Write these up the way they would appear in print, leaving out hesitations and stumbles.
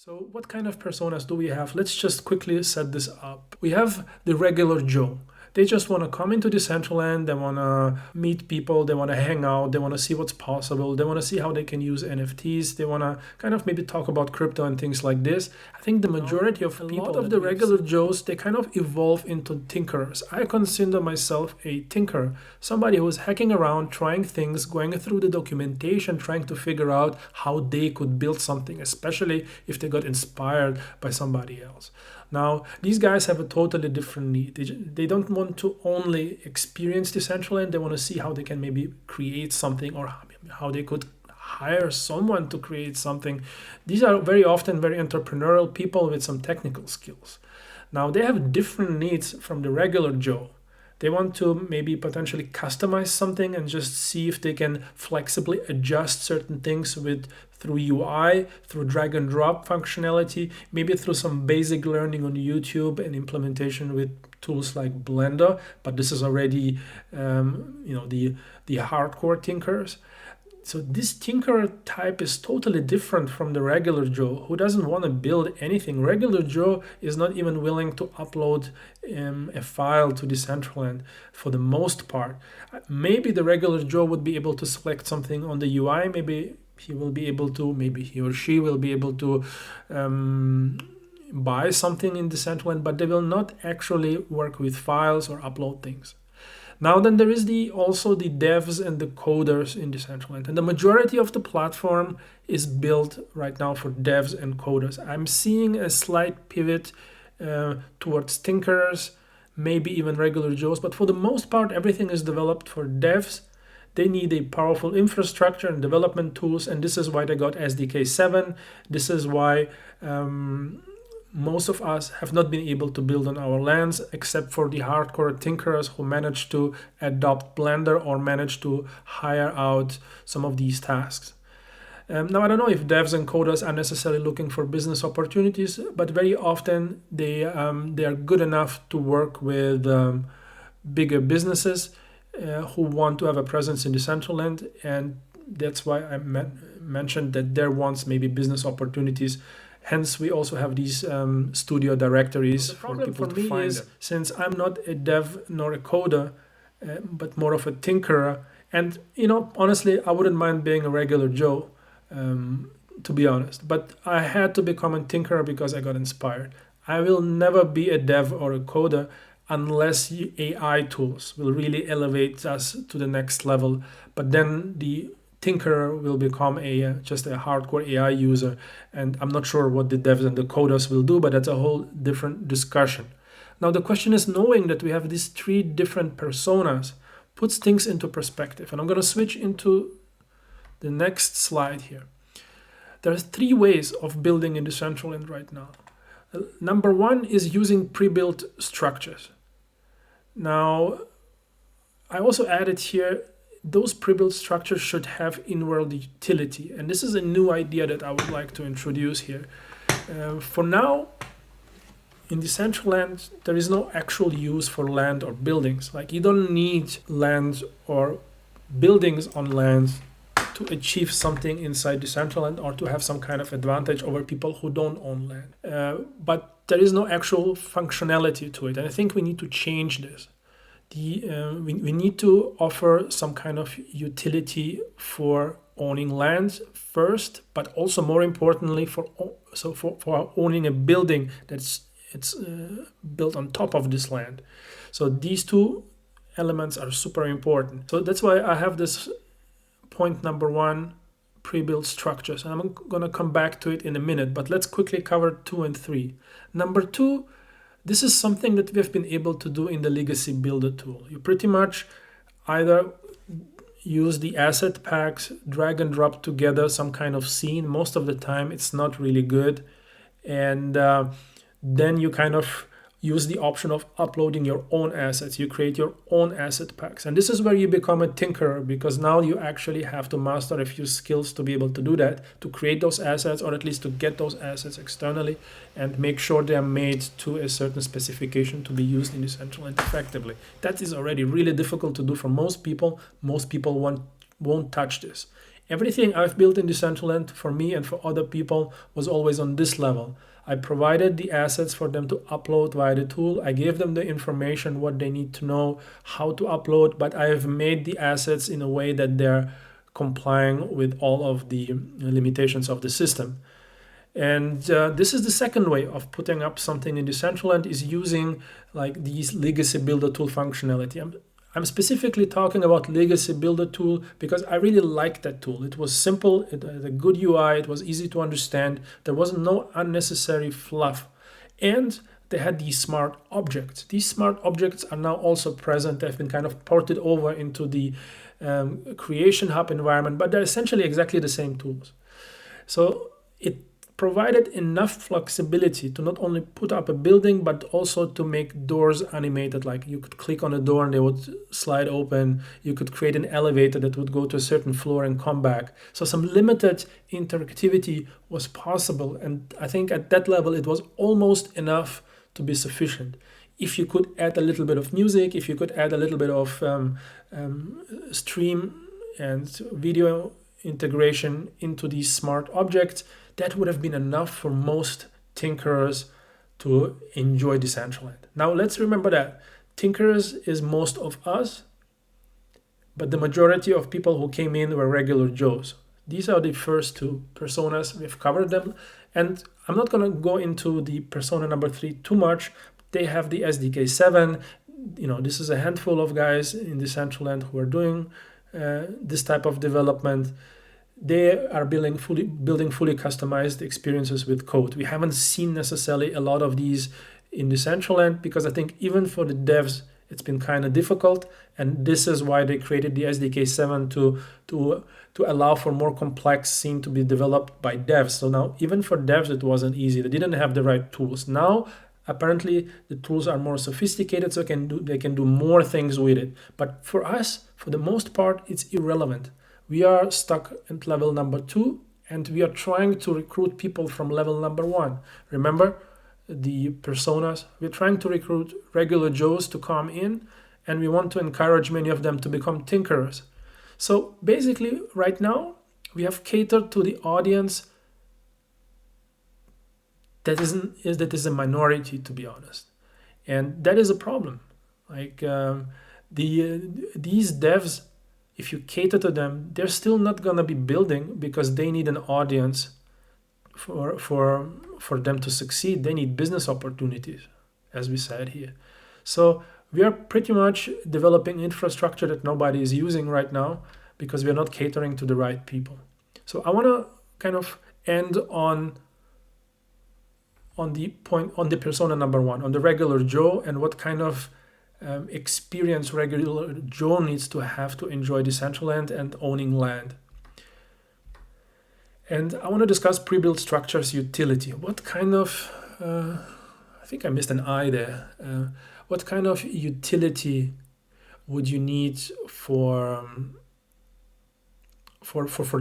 So what kind of personas do we have? Let's just quickly set this up. We have the regular Joe. They just want to come into Decentraland, they want to meet people, they want to hang out, they want to see what's possible, they want to see how they can use NFTs, they want to kind of maybe talk about crypto and things like this. I think the majority of people, a lot of the regular Joes, they kind of evolve into tinkerers. I consider myself a tinkerer, somebody who is hacking around, trying things, going through the documentation, trying to figure out how they could build something, especially if they got inspired by somebody else. Now, these guys have a totally different need. They don't want to only experience Decentraland, they want to see how they can maybe create something or how they could hire someone to create something. These are very often very entrepreneurial people with some technical skills. Now, they have different needs from the regular Joe. They want to maybe potentially customize something and just see if they can flexibly adjust certain things through UI, through drag and drop functionality, maybe through some basic learning on YouTube and implementation with tools like Blender. But this is already, the hardcore tinkers. So this tinkerer type is totally different from the regular Joe who doesn't want to build anything. Regular Joe is not even willing to upload a file to Decentraland for the most part. Maybe the regular Joe would be able to select something on the UI. Maybe he or she will be able to buy something in Decentraland, but they will not actually work with files or upload things. Now then there is also the devs and the coders in Decentraland, and the majority of the platform is built right now for devs and coders. I'm seeing a slight pivot towards tinkerers, maybe even regular Joes, but for the most part everything is developed for devs. They need a powerful infrastructure and development tools, and this is why they got SDK 7. This is why most of us have not been able to build on our lands, except for the hardcore tinkerers who managed to adopt Blender or managed to hire out some of these tasks. Now, I don't know if devs and coders are necessarily looking for business opportunities, but very often they are good enough to work with bigger businesses who want to have a presence in Decentraland, and that's why I mentioned that there wants maybe business opportunities. Hence, we also have these studio directories for people to find. Since I'm not a dev nor a coder, but more of a tinkerer, and honestly, I wouldn't mind being a regular Joe, to be honest. But I had to become a tinkerer because I got inspired. I will never be a dev or a coder unless AI tools will really elevate us to the next level. But then the tinkerer will become just a hardcore AI user, and I'm not sure what the devs and the coders will do, but that's a whole different discussion. Now the question is, knowing that we have these three different personas puts things into perspective, and I'm going to switch into the next slide here. There are three ways of building in Decentraland right now. Number one is using pre-built structures. Now I also added here those pre-built structures should have in-world utility. And this is a new idea that I would like to introduce here. For now, in Decentraland, there is no actual use for land or buildings. Like, you don't need land or buildings on land to achieve something inside Decentraland or to have some kind of advantage over people who don't own land. But there is no actual functionality to it. And I think we need to change this. We need to offer some kind of utility for owning land first, but also more importantly for owning a building it's built on top of this land. So these two elements are super important. So that's why I have this point number one, pre-built structures, and I'm going to come back to it in a minute, but let's quickly cover 2 and 3. Number 2, this is something that we've been able to do in the Legacy Builder tool. You pretty much either use the asset packs, drag and drop together some kind of scene. Most of the time it's not really good. And then you kind of use the option of uploading your own assets. You create your own asset packs. And this is where you become a tinkerer, because now you actually have to master a few skills to be able to do that, to create those assets, or at least to get those assets externally and make sure they are made to a certain specification to be used in Decentraland effectively. That is already really difficult to do for most people. Most people won't touch this. Everything I've built in Decentraland for me and for other people was always on this level. I provided the assets for them to upload via the tool. I gave them the information, what they need to know, how to upload, but I have made the assets in a way that they're complying with all of the limitations of the system. And this is the second way of putting up something in Decentraland, is using like these legacy builder tool functionality. I'm specifically talking about legacy builder tool because I really like that tool. It was simple, it had a good UI, it was easy to understand, there was no unnecessary fluff. And they had these smart objects. These smart objects are now also present. They've been kind of ported over into the Creation Hub environment, but they're essentially exactly the same tools. So it provided enough flexibility to not only put up a building, but also to make doors animated. Like you could click on a door and they would slide open. You could create an elevator that would go to a certain floor and come back. So some limited interactivity was possible. And I think at that level, it was almost enough to be sufficient. If you could add a little bit of music, if you could add a little bit of stream and video integration into these smart objects, that would have been enough for most tinkerers to enjoy Decentraland. Now let's remember that tinkerers is most of us, but the majority of people who came in were regular Joes. These are the first two personas. We've covered them, and I'm not going to go into the persona number 3 too much. They have the SDK 7. This is a handful of guys in Decentraland who are doing this type of development. They are building fully customized experiences with code. We haven't seen necessarily a lot of these in Decentraland because I think even for the devs, it's been kind of difficult. And this is why they created the SDK 7 to allow for more complex scene to be developed by devs. So now even for devs, it wasn't easy. They didn't have the right tools. Now, apparently, the tools are more sophisticated, so they can do more things with it. But for us, for the most part, it's irrelevant. We are stuck at level number 2, and we are trying to recruit people from level number 1. Remember the personas? We're trying to recruit regular Joes to come in, and we want to encourage many of them to become tinkerers. So basically, right now, we have catered to the audience that is a minority, to be honest, and that is a problem. Like these devs, if you cater to them, they're still not gonna be building because they need an audience for them to succeed. They need business opportunities, as we said here. So we are pretty much developing infrastructure that nobody is using right now because we are not catering to the right people. So I want to kind of end on the persona number 1, on the regular Joe, and what kind of experience regular Joe needs to have to enjoy Decentraland and owning land. And I want to discuss pre-built structures utility. What kind of, I think I missed an I there. What kind of utility would you need for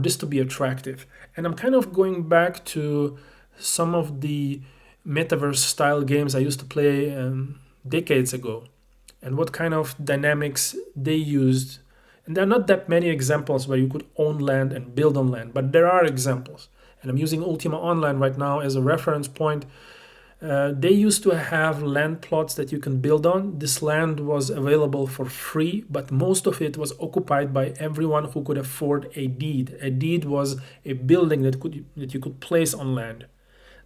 this to be attractive? And I'm kind of going back to some of the Metaverse style games I used to play decades ago, and what kind of dynamics they used. And there are not that many examples where you could own land and build on land, but there are examples. And I'm using Ultima Online right now as a reference point. They used to have land plots that you can build on. This land was available for free, but most of it was occupied by everyone who could afford a deed. A deed was a building that you could place on land.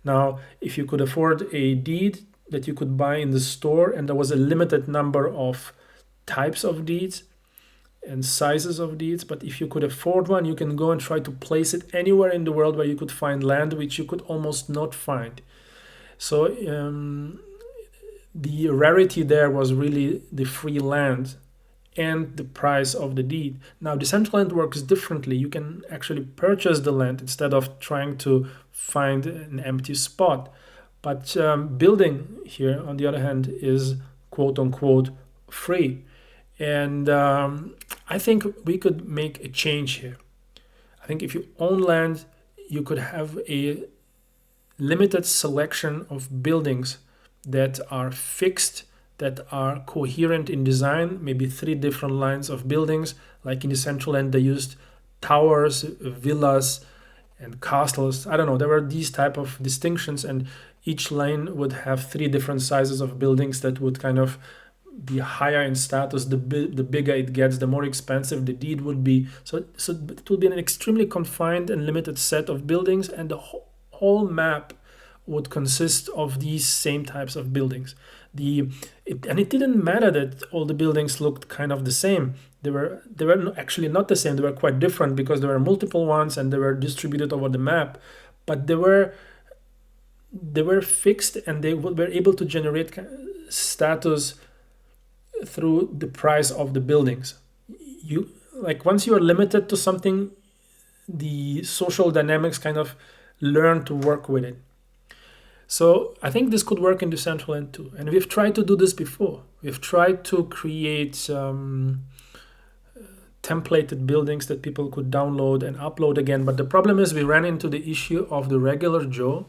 Now, if you could afford a deed that you could buy in the store, and there was a limited number of types of deeds and sizes of deeds, but if you could afford one, you can go and try to place it anywhere in the world where you could find land, which you could almost not find. So the rarity there was really the free land and the price of the deed. Now, Decentraland works differently. You can actually purchase the land instead of trying to find an empty spot. But building here, on the other hand, is quote-unquote free. And I think we could make a change here. I think if you own land, you could have a limited selection of buildings that are fixed, that are coherent in design, maybe 3 different lines of buildings. Like in Decentraland, they used towers, villas, and castles. I don't know. There were these type of distinctions, and each lane would have three different sizes of buildings that would kind of be higher in status. The bigger it gets, the more expensive the deed would be. So it would be an extremely confined and limited set of buildings, and the whole map would consist of these same types of buildings. And it didn't matter that all the buildings looked kind of the same. They were actually not the same. They were quite different because there were multiple ones and they were distributed over the map. But they were fixed, and they were able to generate status through the price of the buildings. Once you are limited to something, the social dynamics kind of learn to work with it. So I think this could work in Decentraland too. And we've tried to do this before. We've tried to create templated buildings that people could download and upload again. But the problem is we ran into the issue of the regular Joe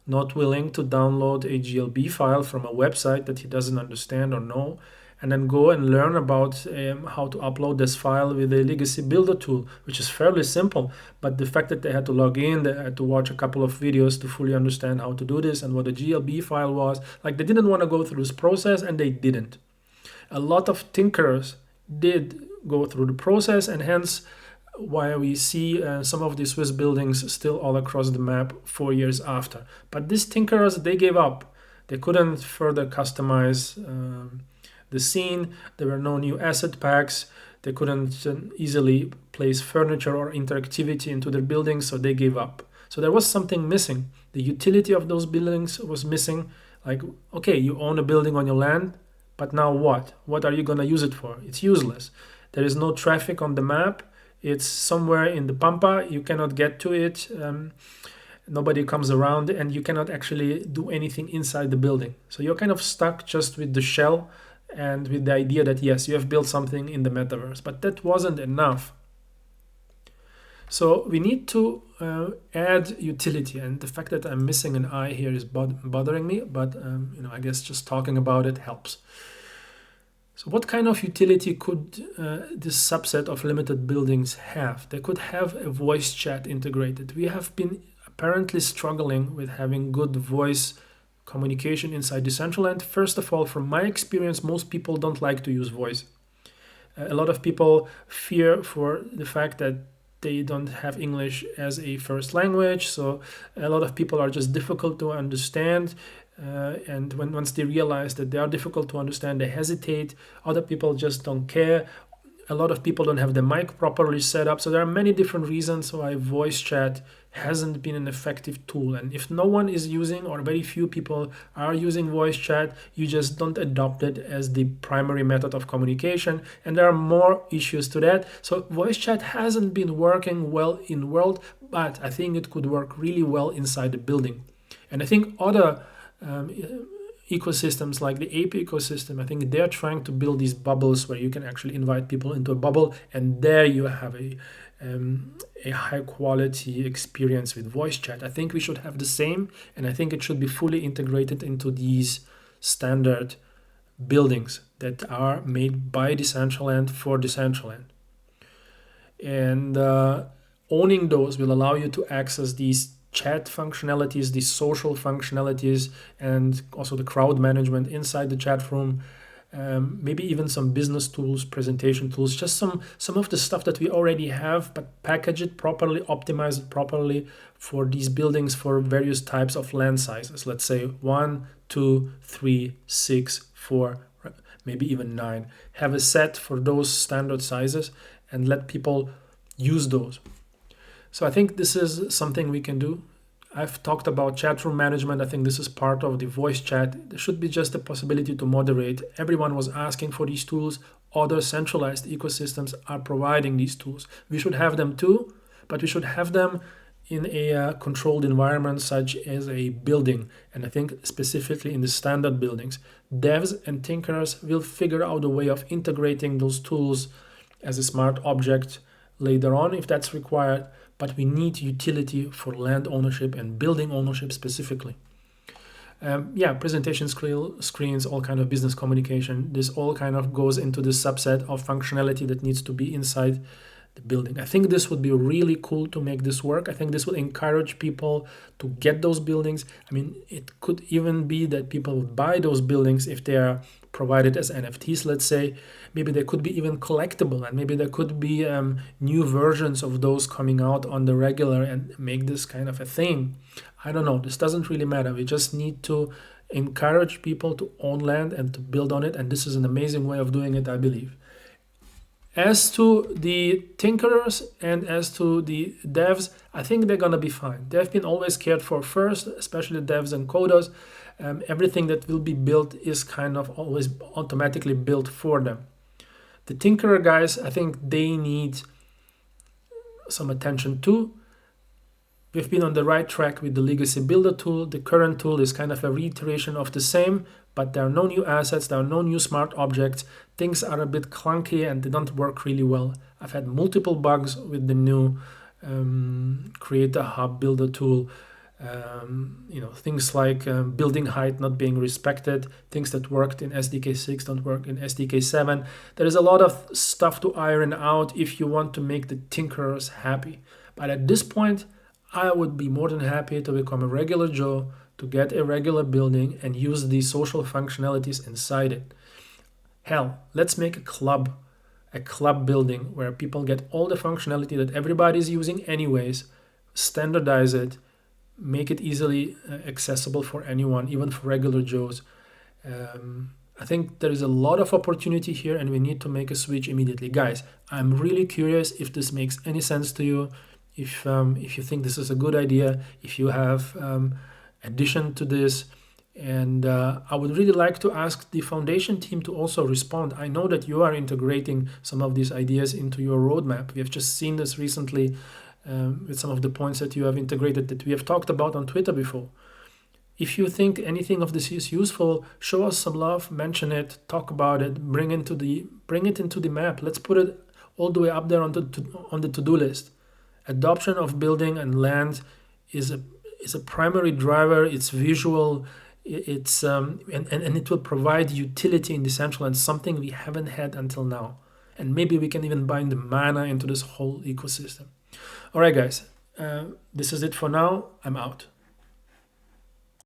not willing to download a GLB file from a website that he doesn't understand or know, and then go and learn about how to upload this file with a legacy builder tool, which is fairly simple. But the fact that they had to log in, they had to watch a couple of videos to fully understand how to do this and what a GLB file was. Like, they didn't want to go through this process, and they didn't. A lot of tinkerers did go through the process, and hence why we see some of the Swiss buildings still all across the map 4 years after. But these tinkerers, they gave up. They couldn't further customize the scene. There were no new asset packs. They couldn't easily place furniture or interactivity into their buildings, so they gave up. So there was something missing. The utility of those buildings was missing. Like, okay, you own a building on your land, but now what? What are you going to use it for? It's useless. There is no traffic on the map. It's somewhere in the Pampa. You cannot get to it. Nobody comes around, and you cannot actually do anything inside the building. So you're kind of stuck just with the shell and with the idea that, yes, you have built something in the metaverse. But that wasn't enough. So we need to add utility. And the fact that I'm missing an I here is bothering me. But I guess just talking about it helps. So what kind of utility could this subset of limited buildings have? They could have a voice chat integrated. We have been apparently struggling with having good voice communication inside Decentraland. First of all, from my experience, most people don't like to use voice. A lot of people fear for the fact that they don't have English as a first language. So a lot of people are just difficult to understand. And once they realize that they are difficult to understand, they hesitate. Other people just don't care. A lot of people don't have the mic properly set up. So there are many different reasons why voice chat hasn't been an effective tool. And if no one is using, or very few people are using voice chat, you just don't adopt it as the primary method of communication. And there are more issues to that. So voice chat hasn't been working well in world, but I think it could work really well inside the building. And I think other ecosystems like the ape ecosystem, I think they're trying to build these bubbles where you can actually invite people into a bubble, and there you have a high quality experience with voice chat. I think we should have the same, and I think it should be fully integrated into these standard buildings that are made by Decentraland for Decentraland. And owning those will allow you to access these chat functionalities, these social functionalities, and also the crowd management inside the chat room. Maybe even some business tools, presentation tools, just some of the stuff that we already have, but package it properly, optimize it properly for these buildings for various types of land sizes. Let's say 1, 2, 3, 6, 4, maybe even 9. Have a set for those standard sizes and let people use those. So I think this is something we can do. I've talked about chat room management. I think this is part of the voice chat. There should be just a possibility to moderate. Everyone was asking for these tools. Other centralized ecosystems are providing these tools. We should have them too, but we should have them in a controlled environment such as a building. And I think specifically in the standard buildings, devs and tinkerers will figure out a way of integrating those tools as a smart object later on if that's required. But we need utility for land ownership and building ownership specifically. Presentation screens, all kind of business communication. This all kind of goes into the subset of functionality that needs to be inside the building. I think this would be really cool to make this work. I think this will encourage people to get those buildings. I mean, it could even be that people would buy those buildings if they are provided as NFTs, let's say. Maybe they could be even collectible, and maybe there could be new versions of those coming out on the regular and make this kind of a thing. I don't know. This doesn't really matter. We just need to encourage people to own land and to build on it, and this is an amazing way of doing it, I believe. As to the tinkerers and as to the devs, I think they're gonna be fine. They've been always cared for first, especially devs and coders. Everything that will be built is kind of always automatically built for them. The tinkerer guys, I think they need some attention too. We've been on the right track with the legacy builder tool. The current tool is kind of a reiteration of the same, but there are no new assets, there are no new smart objects. Things are a bit clunky and they don't work really well. I've had multiple bugs with the new creator hub builder tool. Things like building height not being respected, things that worked in SDK 6 don't work in SDK 7. There is a lot of stuff to iron out if you want to make the tinkerers happy. But at this point, I would be more than happy to become a regular Joe, to get a regular building and use the social functionalities inside it. Hell, let's make a club building where people get all the functionality that everybody's using anyways, standardize it, make it easily accessible for anyone, even for regular Joes. I think there is a lot of opportunity here and we need to make a switch immediately. Guys, I'm really curious if this makes any sense to you. If you think this is a good idea, if you have addition to this, and I would really like to ask the foundation team to also respond. I know that you are integrating some of these ideas into your roadmap. We have just seen this recently with some of the points that you have integrated that we have talked about on Twitter before. If you think anything of this is useful, show us some love, mention it, talk about it, bring it into the map. Let's put it all the way up there on the to-do list. Adoption of building and land is a primary driver. It's visual. It's and it will provide utility in Decentraland, something we haven't had until now. And maybe we can even bind the mana into this whole ecosystem. All right, guys. This is it for now. I'm out.